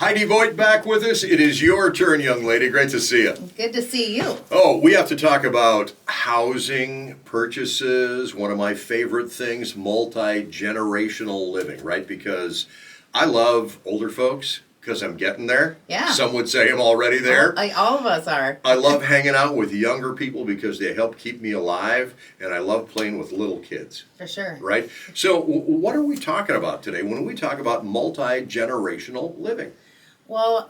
Heidi Voigt back with us. It is your turn, young lady. Great to see you. Good to see you. Oh, we have to talk about housing purchases. One of my favorite things, multi-generational living, right? Because I love older folks because I'm getting there. Yeah. Some would say I'm already there. All of us are. I love hanging out with younger people because they help keep me alive, and I love playing with little kids. For sure. Right? So what are we talking about today when we talk about multi-generational living? Well,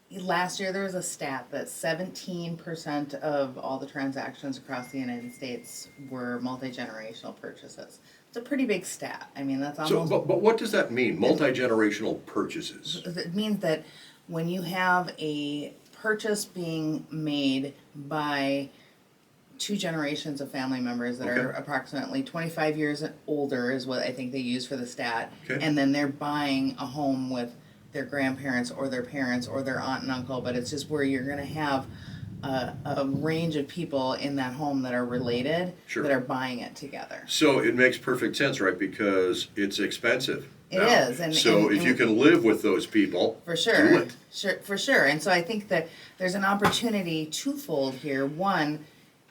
last year there was a stat that 17% of all the transactions across the United States were multi-generational purchases. It's a pretty big stat. I mean, that's almost... So, but what does that mean, multi-generational purchases? It means that when you have a purchase being made by two generations of family members that are approximately 25 years older is what I think they use for the stat, and then they're buying a home with their grandparents or their parents or their aunt and uncle, but it's just where you're going to have a range of people in that home that are related, that are buying it together. So it makes perfect sense, right? Because it's expensive. It is. And if you can live with those people, for sure, do it. For sure. And so I think that there's an opportunity twofold here. One,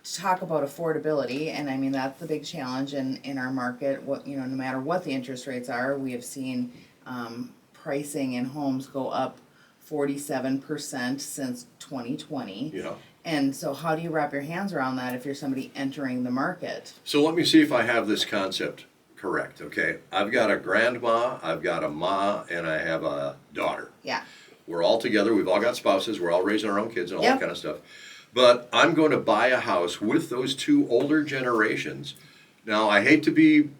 to talk about affordability, and I mean that's the big challenge in our market. No matter what the interest rates are, we have seen pricing in homes go up 47% since 2020. Yeah. And so how do you wrap your hands around that if you're somebody entering the market? So let me see if I have this concept correct, okay? I've got a grandma, I've got a ma, and I have a daughter. Yeah. We're all together, we've all got spouses, we're all raising our own kids and all that kind of stuff. But I'm going to buy a house with those two older generations. Now, I hate to be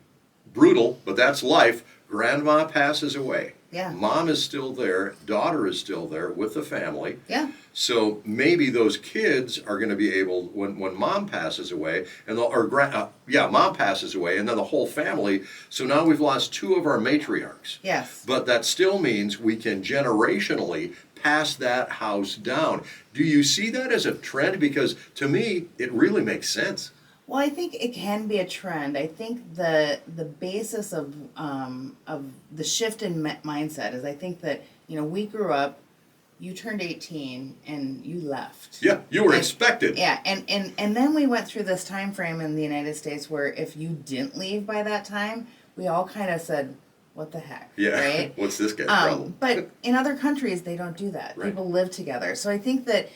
brutal, but that's life. Grandma passes away. Yeah. Mom is still there, daughter is still there with the family. Yeah. So maybe those kids are going to be able, when mom passes away, mom passes away, and then the whole family. So now we've lost two of our matriarchs. Yes. But that still means we can generationally pass that house down. Do you see that as a trend? Because to me, it really makes sense. Well, I think it can be a trend. I think the basis of the shift in mindset is I think that, we grew up, you turned 18 and you left. Yeah, you were expected. Yeah, and then we went through this time frame in the United States where if you didn't leave by that time, we all kind of said, what the heck, right? What's this guy's problem? But in other countries, they don't do that. Right. People live together. So I think that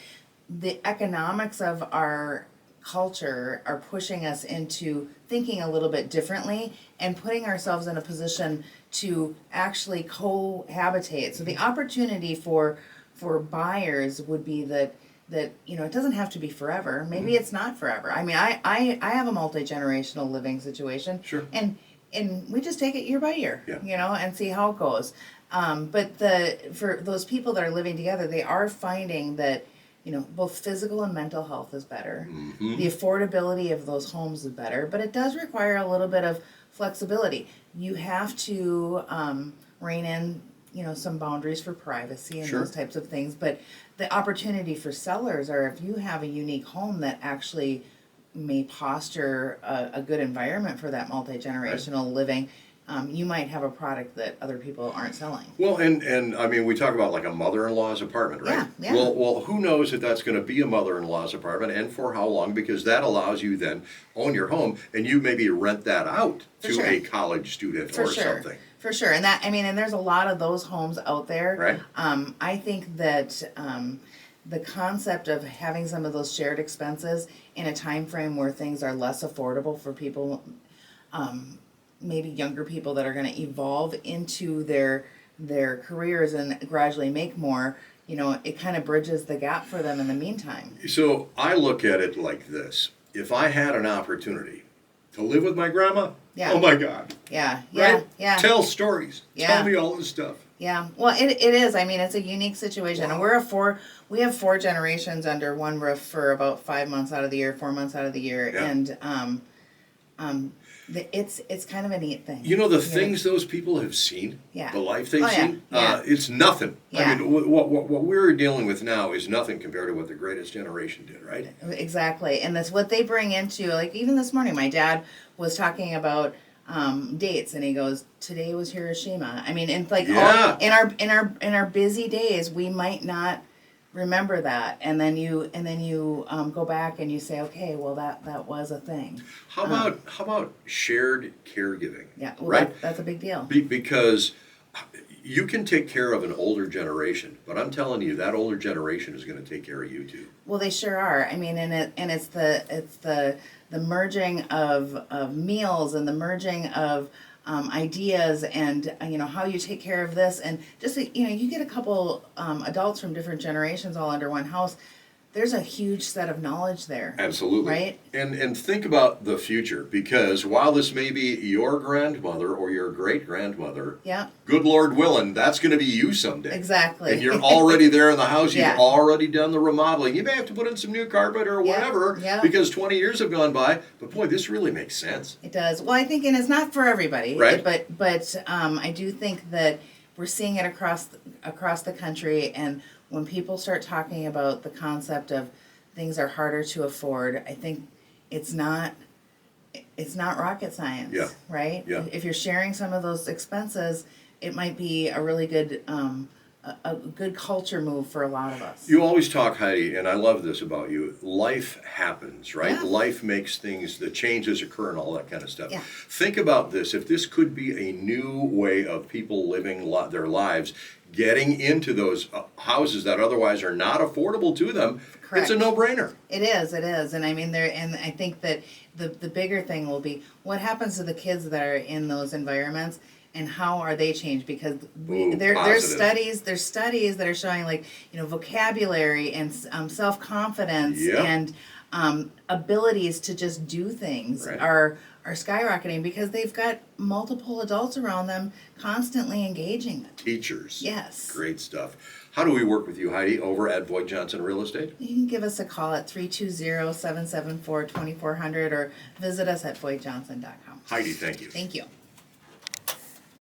the economics of our culture are pushing us into thinking a little bit differently and putting ourselves in a position to actually cohabitate. So the opportunity for buyers would be that it doesn't have to be forever. Maybe it's not forever. I mean, I have a multi-generational living situation. Sure. And we just take it year by year, and see how it goes. But for those people that are living together, they are finding that both physical and mental health is better. Mm-hmm. The affordability of those homes is better, but it does require a little bit of flexibility. You have to rein in, some boundaries for privacy and those types of things. But the opportunity for sellers are if you have a unique home that actually may posture a good environment for that multi-generational living, you might have a product that other people aren't selling. Well, and I mean, we talk about like a mother-in-law's apartment, right? Yeah. Well, who knows if that's going to be a mother-in-law's apartment and for how long, because that allows you then own your home and you maybe rent that out to a college student something. For sure. And and there's a lot of those homes out there. Right. I think that the concept of having some of those shared expenses in a time frame where things are less affordable for people, maybe younger people that are going to evolve into their careers and gradually make more, it kind of bridges the gap for them in the meantime. So I look at it like this. If I had an opportunity to live with my grandma, oh my God. Yeah. Tell stories. Yeah. Tell me all this stuff. Yeah, well, it is. I mean, it's a unique situation, and we have four generations under one roof for about 5 months out of the year, 4 months out of the year, and it's kind of a neat thing. The things those people have seen, the life they've seen, it's nothing. Yeah. I mean, what we're dealing with now is nothing compared to what the greatest generation did, right? Exactly, and that's what they bring into, like, even this morning, my dad was talking about dates, and he goes, today was Hiroshima. I mean, and like Yeah. all, in our busy days, we might not remember that, and then you go back and you say, okay, well that was a thing. How about shared caregiving? Yeah, well, right. that's a big deal. Because you can take care of an older generation, but I'm telling you, that older generation is going to take care of you too. Well, they sure are. I mean, and it's the merging of meals and the merging of ideas, and how you take care of this, and just you get a couple adults from different generations all under one house. There's a huge set of knowledge there. Absolutely. Right? And think about the future, because while this may be your grandmother or your great-grandmother, Yeah. good Lord willing, that's going to be you someday. Exactly. And you're already there in the house. You've Yeah. already done the remodeling. You may have to put in some new carpet or Yeah, whatever, yeah. because 20 years have gone by. But boy, this really makes sense. It does. Well, I think, and it's not for everybody, Right. But I do think that we're seeing it across the country, and when people start talking about the concept of things are harder to afford, I think it's not rocket science. Yeah. Right. Yeah. If you're sharing some of those expenses, it might be a really good a good culture move for a lot of us. You always talk, Heidi, and I love this about you. Life happens, right? Yeah. Life makes things, the changes occur and all that kind of stuff. Yeah. Think about this. If this could be a new way of people living their lives, getting into those houses that otherwise are not affordable to them, Correct. it's a no-brainer. It is, and I mean and I think that the bigger thing will be what happens to the kids that are in those environments, and how are they changed, because there's positive. studies that are showing, like, vocabulary and self-confidence, Yeah. and abilities to just do things Right. are skyrocketing, because they've got multiple adults around them constantly engaging them. Teachers. Yes. Great stuff. How do we work with you, Heidi, over at VoigtJohnson Real Estate? You can give us a call at 320-774-2400 or visit us at VoigtJohnson.com. Heidi, thank you. Thank you.